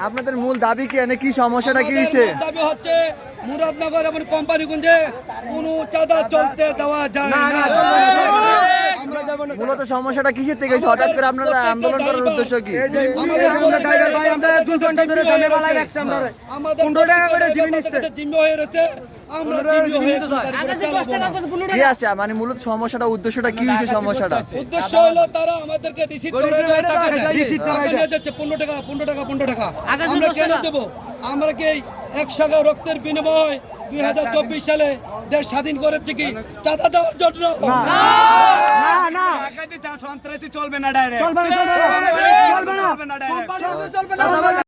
আপনাদের মূল দাবি কি, কি সমস্যাটা কি হয়েছে? দাবি হচ্ছে মুরাদনগর এবং কোম্পানিগঞ্জে কোনো চাঁদা চলতে দেওয়া যায় না। মূলত সমস্যাটা কিসের থেকে হঠাৎ করে আপনারা আন্দোলন করার উদ্দেশ্য কি? কি আছে মানে মূলত সমস্যাটা উদ্দেশ্যটা কি হয়েছে? সমস্যাটা উদ্দেশ্য হলো তারা আমাদেরকে রিসিভ করে টাকা যাচ্ছে 15 টাকা। আমরা কেন দেবো? আমরা কি 100 রক্তের বিনিময় 2024 সালে দেশ স্বাধীন করেছে কি চাঁদা দেওয়ার জন্য? সন্ত্রাসী চলবে না।